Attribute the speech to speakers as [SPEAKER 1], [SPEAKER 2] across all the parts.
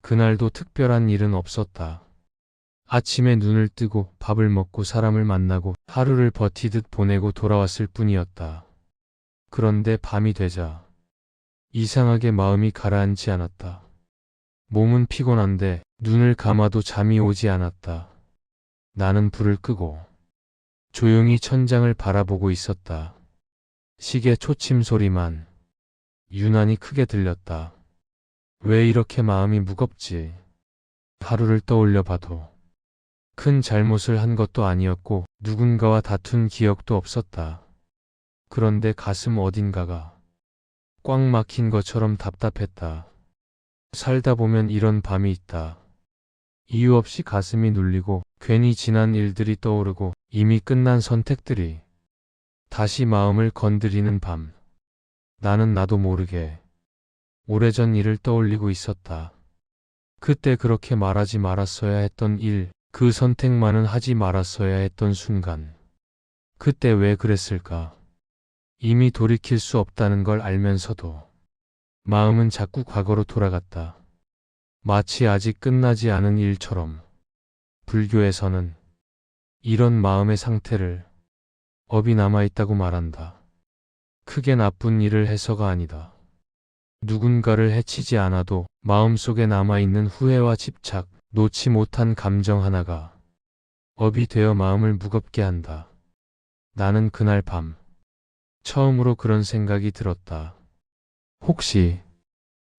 [SPEAKER 1] 그날도 특별한 일은 없었다. 아침에 눈을 뜨고 밥을 먹고 사람을 만나고 하루를 버티듯 보내고 돌아왔을 뿐이었다. 그런데 밤이 되자 이상하게 마음이 가라앉지 않았다. 몸은 피곤한데 눈을 감아도 잠이 오지 않았다. 나는 불을 끄고 조용히 천장을 바라보고 있었다. 시계 초침 소리만 유난히 크게 들렸다. 왜 이렇게 마음이 무겁지? 하루를 떠올려 봐도 큰 잘못을 한 것도 아니었고 누군가와 다툰 기억도 없었다. 그런데 가슴 어딘가가 꽉 막힌 것처럼 답답했다. 살다 보면 이런 밤이 있다. 이유 없이 가슴이 눌리고 괜히 지난 일들이 떠오르고 이미 끝난 선택들이 다시 마음을 건드리는 밤. 나는 나도 모르게 오래전 일을 떠올리고 있었다. 그때 그렇게 말하지 말았어야 했던 일, 그 선택만은 하지 말았어야 했던 순간. 그때 왜 그랬을까? 이미 돌이킬 수 없다는 걸 알면서도 마음은 자꾸 과거로 돌아갔다. 마치 아직 끝나지 않은 일처럼. 불교에서는 이런 마음의 상태를 업이 남아있다고 말한다. 크게 나쁜 일을 해서가 아니다. 누군가를 해치지 않아도 마음속에 남아있는 후회와 집착, 놓지 못한 감정 하나가 업이 되어 마음을 무겁게 한다. 나는 그날 밤 처음으로 그런 생각이 들었다. 혹시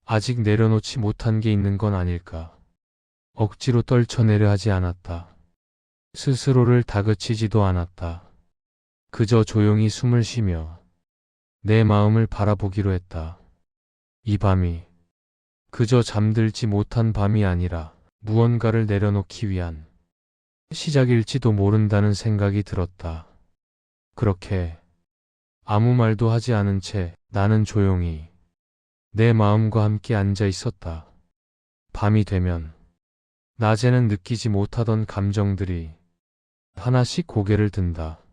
[SPEAKER 1] 아직 내려놓지 못한 게 있는 건 아닐까? 억지로 떨쳐내려 하지 않았다. 스스로를 다그치지도 않았다. 그저 조용히 숨을 쉬며 내 마음을 바라보기로 했다. 이 밤이 그저 잠들지 못한 밤이 아니라 무언가를 내려놓기 위한 시작일지도 모른다는 생각이 들었다. 그렇게 아무 말도 하지 않은 채 나는 조용히 내 마음과 함께 앉아 있었다. 밤이 되면 낮에는 느끼지 못하던 감정들이 하나씩 고개를 든다.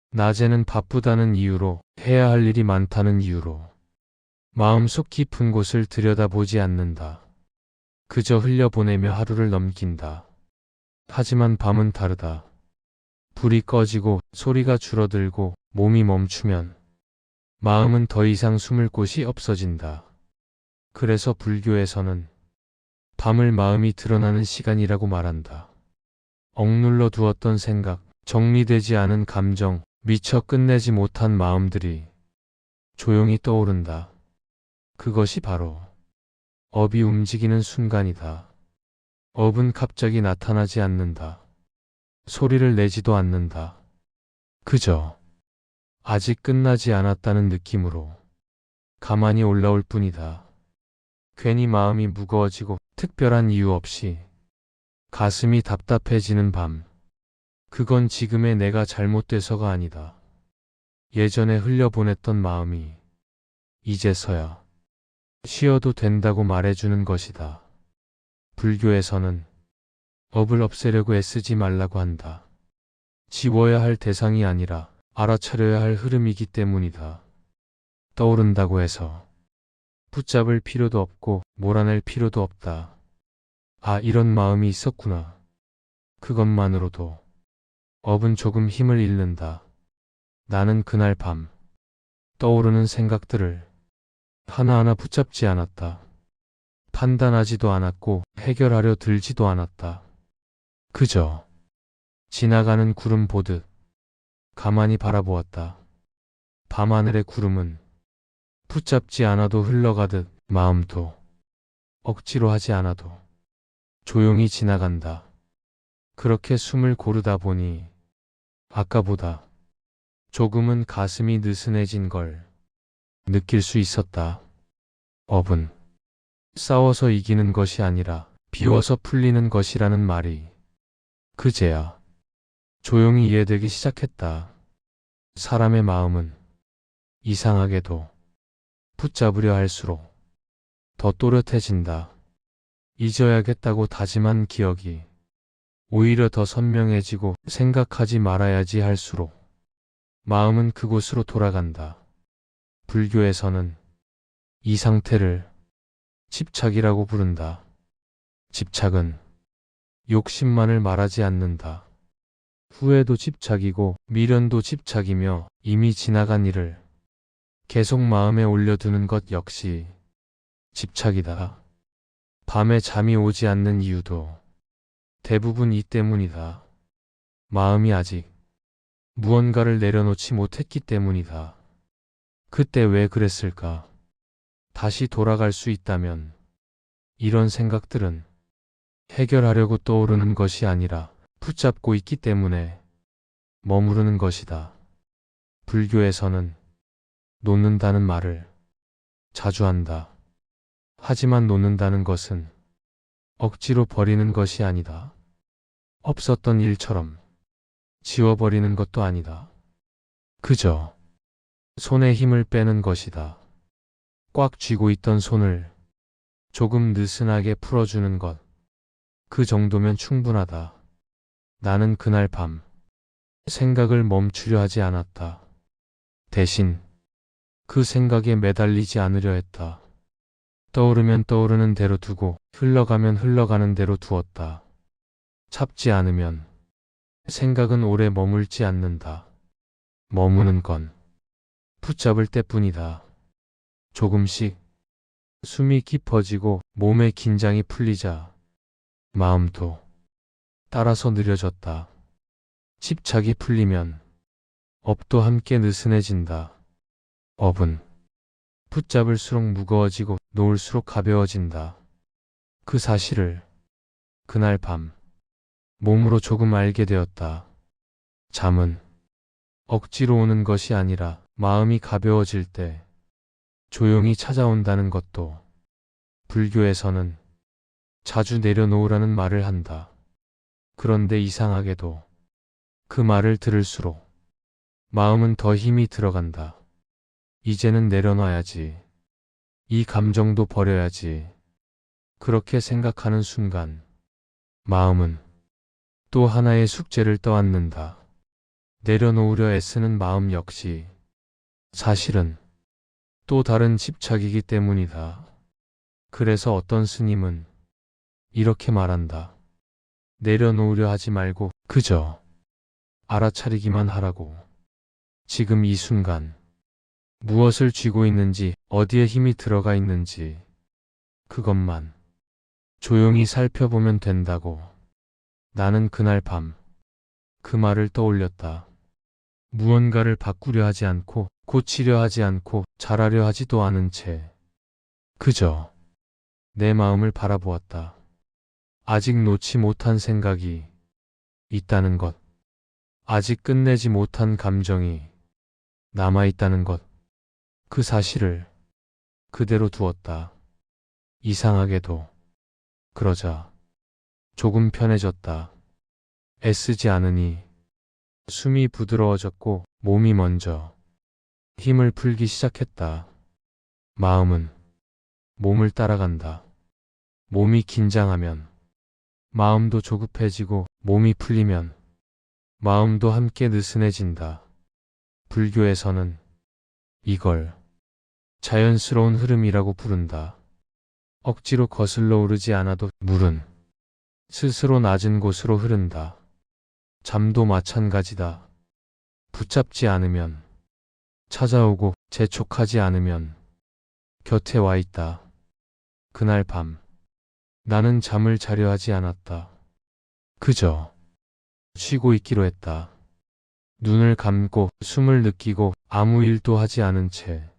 [SPEAKER 1] 낮에는 바쁘다는 이유로, 해야 할 일이 많다는 이유로 마음속 깊은 곳을 들여다보지 않는다. 그저 흘려보내며 하루를 넘긴다. 하지만 밤은 다르다. 불이 꺼지고 소리가 줄어들고 몸이 멈추면 마음은 더 이상 숨을 곳이 없어진다. 그래서 불교에서는 밤을 마음이 드러나는 시간이라고 말한다. 억눌러 두었던 생각, 정리되지 않은 감정, 미처 끝내지 못한 마음들이 조용히 떠오른다. 그것이 바로 업이 움직이는 순간이다. 업은 갑자기 나타나지 않는다. 소리를 내지도 않는다. 그저 아직 끝나지 않았다는 느낌으로 가만히 올라올 뿐이다. 괜히 마음이 무거워지고 특별한 이유 없이 가슴이 답답해지는 밤. 그건 지금의 내가 잘못돼서가 아니다. 예전에 흘려보냈던 마음이 이제서야 쉬어도 된다고 말해주는 것이다. 불교에서는 업을 없애려고 애쓰지 말라고 한다. 지워야 할 대상이 아니라 알아차려야 할 흐름이기 때문이다. 떠오른다고 해서 붙잡을 필요도 없고 몰아낼 필요도 없다. 아, 이런 마음이 있었구나. 그것만으로도 업은 조금 힘을 잃는다. 나는 그날 밤 떠오르는 생각들을 하나하나 붙잡지 않았다. 판단하지도 않았고 해결하려 들지도 않았다. 그저 지나가는 구름 보듯 가만히 바라보았다. 밤하늘의 구름은 붙잡지 않아도 흘러가듯 마음도 억지로 하지 않아도 조용히 지나간다. 그렇게 숨을 고르다 보니 아까보다 조금은 가슴이 느슨해진 걸 느낄 수 있었다. 업은 싸워서 이기는 것이 아니라 비워서 풀리는 것이라는 말이 그제야 조용히 이해되기 시작했다. 사람의 마음은 이상하게도 붙잡으려 할수록 더 또렷해진다. 잊어야겠다고 다짐한 기억이 오히려 더 선명해지고 생각하지 말아야지 할수록 마음은 그곳으로 돌아간다. 불교에서는 이 상태를 집착이라고 부른다. 집착은 욕심만을 말하지 않는다. 후회도 집착이고 미련도 집착이며 이미 지나간 일을 계속 마음에 올려두는 것 역시 집착이다. 밤에 잠이 오지 않는 이유도 대부분 이 때문이다. 마음이 아직 무언가를 내려놓지 못했기 때문이다. 그때 왜 그랬을까? 다시 돌아갈 수 있다면 이런 생각들은 해결하려고 떠오르는 것이 아니라 붙잡고 있기 때문에 머무르는 것이다. 불교에서는 놓는다는 말을 자주 한다. 하지만 놓는다는 것은 억지로 버리는 것이 아니다. 없었던 일처럼 지워버리는 것도 아니다. 그저 손에 힘을 빼는 것이다. 꽉 쥐고 있던 손을 조금 느슨하게 풀어주는 것. 그 정도면 충분하다. 나는 그날 밤 생각을 멈추려 하지 않았다. 대신 그 생각에 매달리지 않으려 했다. 떠오르면 떠오르는 대로 두고 흘러가면 흘러가는 대로 두었다. 참지 않으면 생각은 오래 머물지 않는다. 머무는 건 붙잡을 때뿐이다. 조금씩 숨이 깊어지고 몸의 긴장이 풀리자 마음도 따라서 느려졌다. 집착이 풀리면 업도 함께 느슨해진다. 업은 붙잡을수록 무거워지고 놓을수록 가벼워진다. 그 사실을 그날 밤 몸으로 조금 알게 되었다. 잠은 억지로 오는 것이 아니라 마음이 가벼워질 때 조용히 찾아온다는 것도 불교에서는 자주 내려놓으라는 말을 한다. 그런데 이상하게도 그 말을 들을수록 마음은 더 힘이 들어간다. 이제는 내려놔야지. 이 감정도 버려야지. 그렇게 생각하는 순간 마음은 또 하나의 숙제를 떠안는다. 내려놓으려 애쓰는 마음 역시 사실은 또 다른 집착이기 때문이다. 그래서 어떤 스님은 이렇게 말한다. 내려놓으려 하지 말고 그저 알아차리기만 하라고. 지금 이 순간 무엇을 쥐고 있는지, 어디에 힘이 들어가 있는지 그것만 조용히 살펴보면 된다고. 나는 그날 밤 그 말을 떠올렸다. 무언가를 바꾸려 하지 않고 고치려 하지 않고 잘하려 하지도 않은 채 그저 내 마음을 바라보았다. 아직 놓지 못한 생각이 있다는 것, 아직 끝내지 못한 감정이 남아있다는 것, 그 사실을 그대로 두었다. 이상하게도 그러자 조금 편해졌다. 애쓰지 않으니 숨이 부드러워졌고 몸이 먼저 힘을 풀기 시작했다. 마음은 몸을 따라간다. 몸이 긴장하면 마음도 조급해지고 몸이 풀리면 마음도 함께 느슨해진다. 불교에서는 이걸 자연스러운 흐름이라고 부른다. 억지로 거슬러 오르지 않아도 물은 스스로 낮은 곳으로 흐른다. 잠도 마찬가지다. 붙잡지 않으면 찾아오고 재촉하지 않으면 곁에 와 있다. 그날 밤 나는 잠을 자려 하지 않았다. 그저 쉬고 있기로 했다. 눈을 감고 숨을 느끼고 아무 일도 하지 않은 채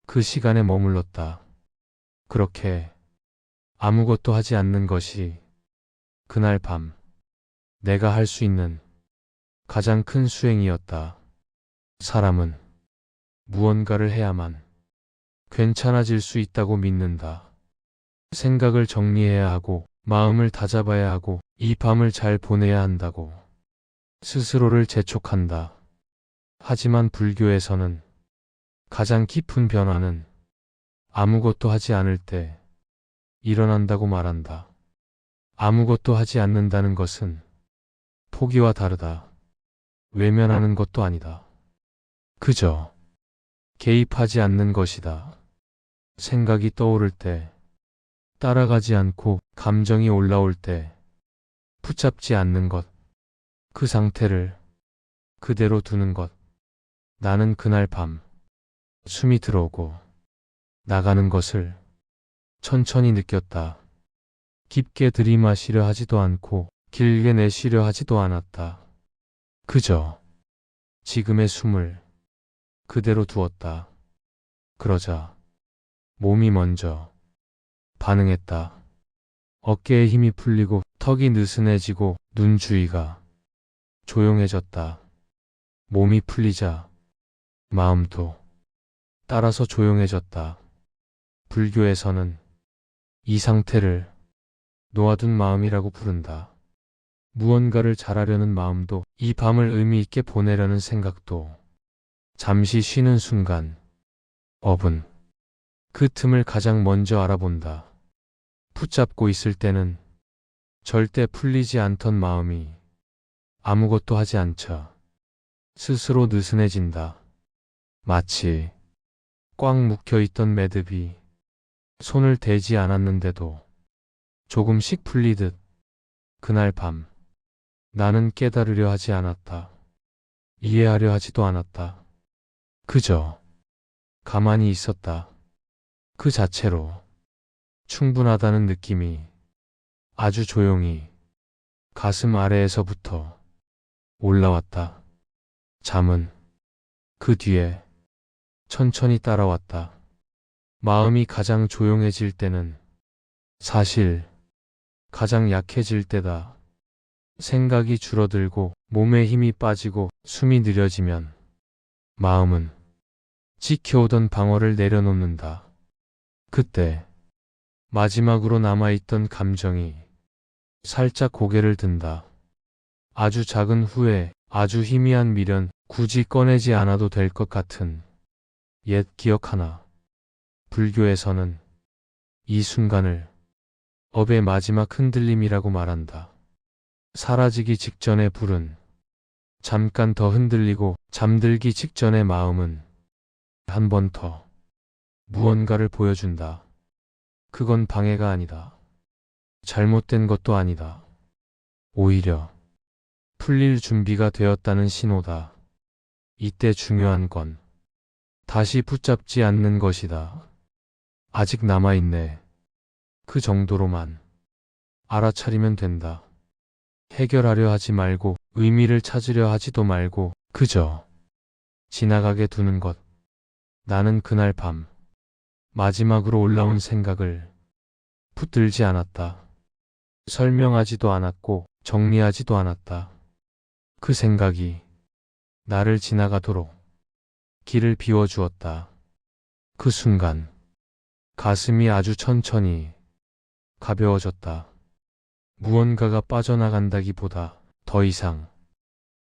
[SPEAKER 1] 그 시간에 머물렀다. 그렇게 아무것도 하지 않는 것이 그날 밤 내가 할 수 있는 가장 큰 수행이었다. 사람은 무언가를 해야만 괜찮아질 수 있다고 믿는다. 생각을 정리해야 하고 마음을 다잡아야 하고 이 밤을 잘 보내야 한다고 스스로를 재촉한다. 하지만 불교에서는 가장 깊은 변화는 아무것도 하지 않을 때 일어난다고 말한다. 아무것도 하지 않는다는 것은 포기와 다르다. 외면하는 것도 아니다. 그저 개입하지 않는 것이다. 생각이 떠오를 때 따라가지 않고 감정이 올라올 때 붙잡지 않는 것, 그 상태를 그대로 두는 것. 나는 그날 밤 숨이 들어오고 나가는 것을 천천히 느꼈다. 깊게 들이마시려 하지도 않고 길게 내쉬려 하지도 않았다. 그저 지금의 숨을 그대로 두었다. 그러자 몸이 먼저 반응했다. 어깨에 힘이 풀리고 턱이 느슨해지고 눈 주위가 조용해졌다. 몸이 풀리자 마음도 따라서 조용해졌다. 불교에서는 이 상태를 놓아둔 마음이라고 부른다. 무언가를 잘하려는 마음도, 이 밤을 의미 있게 보내려는 생각도 잠시 쉬는 순간 업은 그 틈을 가장 먼저 알아본다. 붙잡고 있을 때는 절대 풀리지 않던 마음이 아무것도 하지 않자 스스로 느슨해진다. 마치 꽉 묵혀있던 매듭이 손을 대지 않았는데도 조금씩 풀리듯. 그날 밤 나는 깨달으려 하지 않았다. 이해하려 하지도 않았다. 그저 가만히 있었다. 그 자체로 충분하다는 느낌이 아주 조용히 가슴 아래에서부터 올라왔다. 잠은 그 뒤에 천천히 따라왔다. 마음이 가장 조용해질 때는 사실 가장 약해질 때다. 생각이 줄어들고 몸에 힘이 빠지고 숨이 느려지면 마음은 지켜오던 방어를 내려놓는다. 그때 마지막으로 남아있던 감정이 살짝 고개를 든다. 아주 작은 후회, 아주 희미한 미련, 굳이 꺼내지 않아도 될 것 같은 옛 기억 하나. 불교에서는 이 순간을 업의 마지막 흔들림이라고 말한다. 사라지기 직전의 불은 잠깐 더 흔들리고 잠들기 직전의 마음은 한 번 더 무언가를 보여준다. 그건 방해가 아니다. 잘못된 것도 아니다. 오히려 풀릴 준비가 되었다는 신호다. 이때 중요한 건 다시 붙잡지 않는 것이다. 아직 남아있네. 그 정도로만 알아차리면 된다. 해결하려 하지 말고 의미를 찾으려 하지도 말고 그저 지나가게 두는 것. 나는 그날 밤 마지막으로 올라온 생각을 붙들지 않았다. 설명하지도 않았고 정리하지도 않았다. 그 생각이 나를 지나가도록 길을 비워주었다. 그 순간 가슴이 아주 천천히 가벼워졌다. 무언가가 빠져나간다기보다 더 이상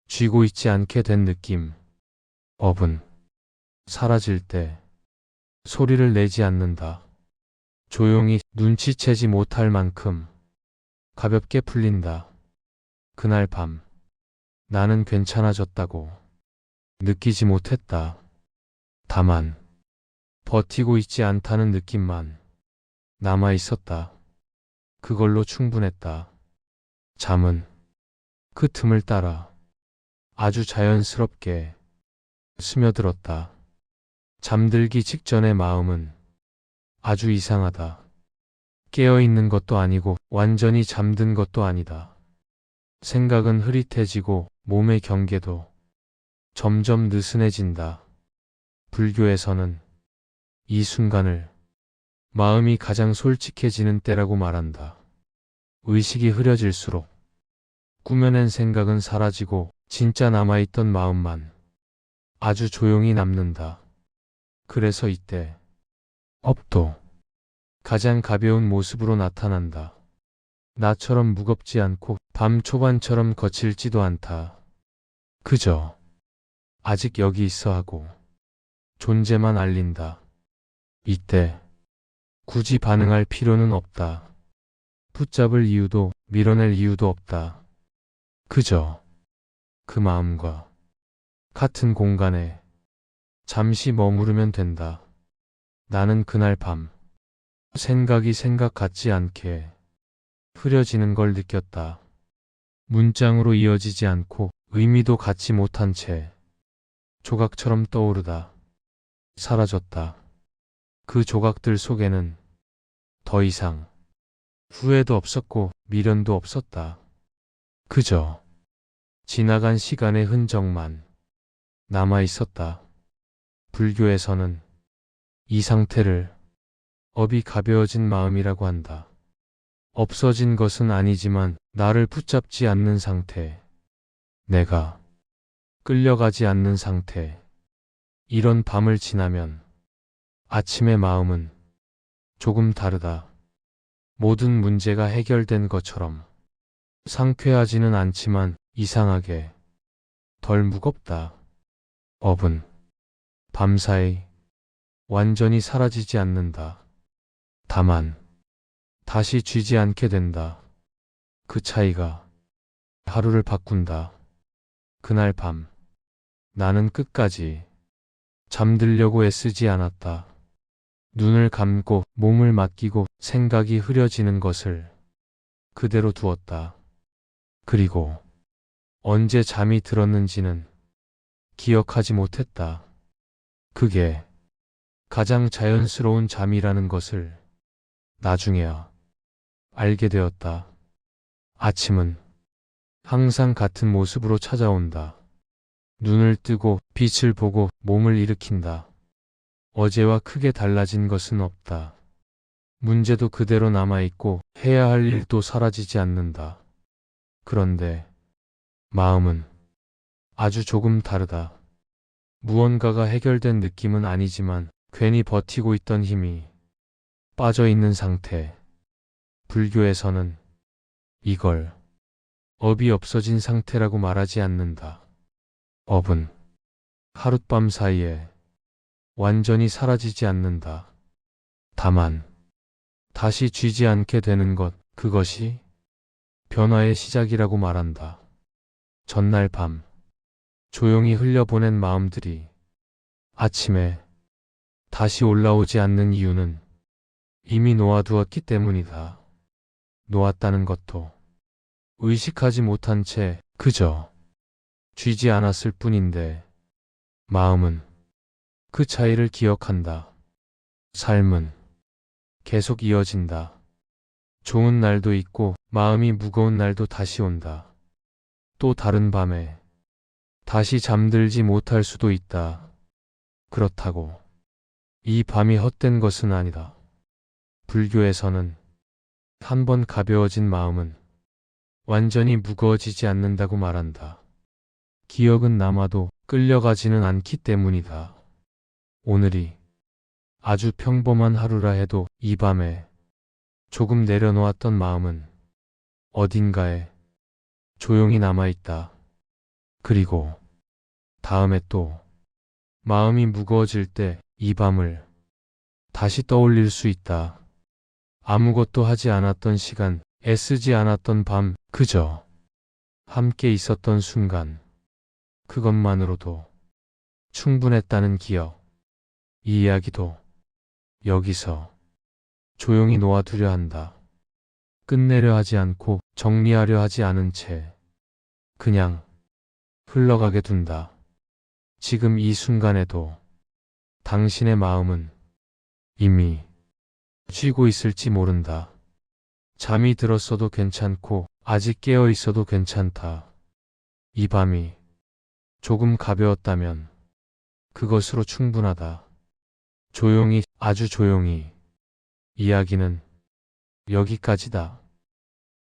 [SPEAKER 1] 쥐고 있지 않게 된 느낌. 업은 사라질 때 소리를 내지 않는다. 조용히 눈치채지 못할 만큼 가볍게 풀린다. 그날 밤 나는 괜찮아졌다고 느끼지 못했다. 다만 버티고 있지 않다는 느낌만 남아 있었다. 그걸로 충분했다. 잠은 그 틈을 따라 아주 자연스럽게 스며들었다. 잠들기 직전의 마음은 아주 이상하다. 깨어있는 것도 아니고 완전히 잠든 것도 아니다. 생각은 흐릿해지고 몸의 경계도 점점 느슨해진다. 불교에서는 이 순간을 마음이 가장 솔직해지는 때라고 말한다. 의식이 흐려질수록 꾸며낸 생각은 사라지고 진짜 남아있던 마음만 아주 조용히 남는다. 그래서 이때 업도 가장 가벼운 모습으로 나타난다. 나처럼 무겁지 않고 밤 초반처럼 거칠지도 않다. 그저 아직 여기 있어 하고 존재만 알린다. 이때 굳이 반응할 필요는 없다. 붙잡을 이유도 밀어낼 이유도 없다. 그저 그 마음과 같은 공간에 잠시 머무르면 된다. 나는 그날 밤 생각이 생각 같지 않게 흐려지는 걸 느꼈다. 문장으로 이어지지 않고 의미도 갖지 못한 채 조각처럼 떠오르다 사라졌다. 그 조각들 속에는 더 이상 후회도 없었고 미련도 없었다. 그저 지나간 시간의 흔적만 남아 있었다. 불교에서는 이 상태를 업이 가벼워진 마음이라고 한다. 없어진 것은 아니지만 나를 붙잡지 않는 상태, 내가 끌려가지 않는 상태. 이런 밤을 지나면 아침의 마음은 조금 다르다. 모든 문제가 해결된 것처럼 상쾌하지는 않지만 이상하게 덜 무겁다. 업은 밤사이 완전히 사라지지 않는다. 다만 다시 쥐지 않게 된다. 그 차이가 하루를 바꾼다. 그날 밤 나는 끝까지 잠들려고 애쓰지 않았다. 눈을 감고 몸을 맡기고 생각이 흐려지는 것을 그대로 두었다. 그리고 언제 잠이 들었는지는 기억하지 못했다. 그게 가장 자연스러운 잠이라는 것을 나중에야 알게 되었다. 아침은 항상 같은 모습으로 찾아온다. 눈을 뜨고 빛을 보고 몸을 일으킨다. 어제와 크게 달라진 것은 없다. 문제도 그대로 남아있고 해야 할 일도 사라지지 않는다. 그런데 마음은 아주 조금 다르다. 무언가가 해결된 느낌은 아니지만 괜히 버티고 있던 힘이 빠져있는 상태. 불교에서는 이걸 업이 없어진 상태라고 말하지 않는다. 업은 하룻밤 사이에 완전히 사라지지 않는다. 다만 다시 쥐지 않게 되는 것, 그것이 변화의 시작이라고 말한다. 전날 밤 조용히 흘려보낸 마음들이 아침에 다시 올라오지 않는 이유는 이미 놓아두었기 때문이다. 놓았다는 것도 의식하지 못한 채 그저 쥐지 않았을 뿐인데 마음은 그 차이를 기억한다. 삶은 계속 이어진다. 좋은 날도 있고 마음이 무거운 날도 다시 온다. 또 다른 밤에 다시 잠들지 못할 수도 있다. 그렇다고 이 밤이 헛된 것은 아니다. 불교에서는 한번 가벼워진 마음은 완전히 무거워지지 않는다고 말한다. 기억은 남아도 끌려가지는 않기 때문이다. 오늘이 아주 평범한 하루라 해도 이 밤에 조금 내려놓았던 마음은 어딘가에 조용히 남아있다. 그리고 다음에 또 마음이 무거워질 때 이 밤을 다시 떠올릴 수 있다. 아무것도 하지 않았던 시간, 애쓰지 않았던 밤, 그저 함께 있었던 순간, 그것만으로도 충분했다는 기억. 이 이야기도 여기서 조용히 놓아두려 한다. 끝내려 하지 않고 정리하려 하지 않은 채 그냥 흘러가게 둔다. 지금 이 순간에도 당신의 마음은 이미 쉬고 있을지 모른다. 잠이 들었어도 괜찮고 아직 깨어 있어도 괜찮다. 이 밤이 조금 가벼웠다면 그것으로 충분하다. 조용히, 아주 조용히. 이야기는 여기까지다.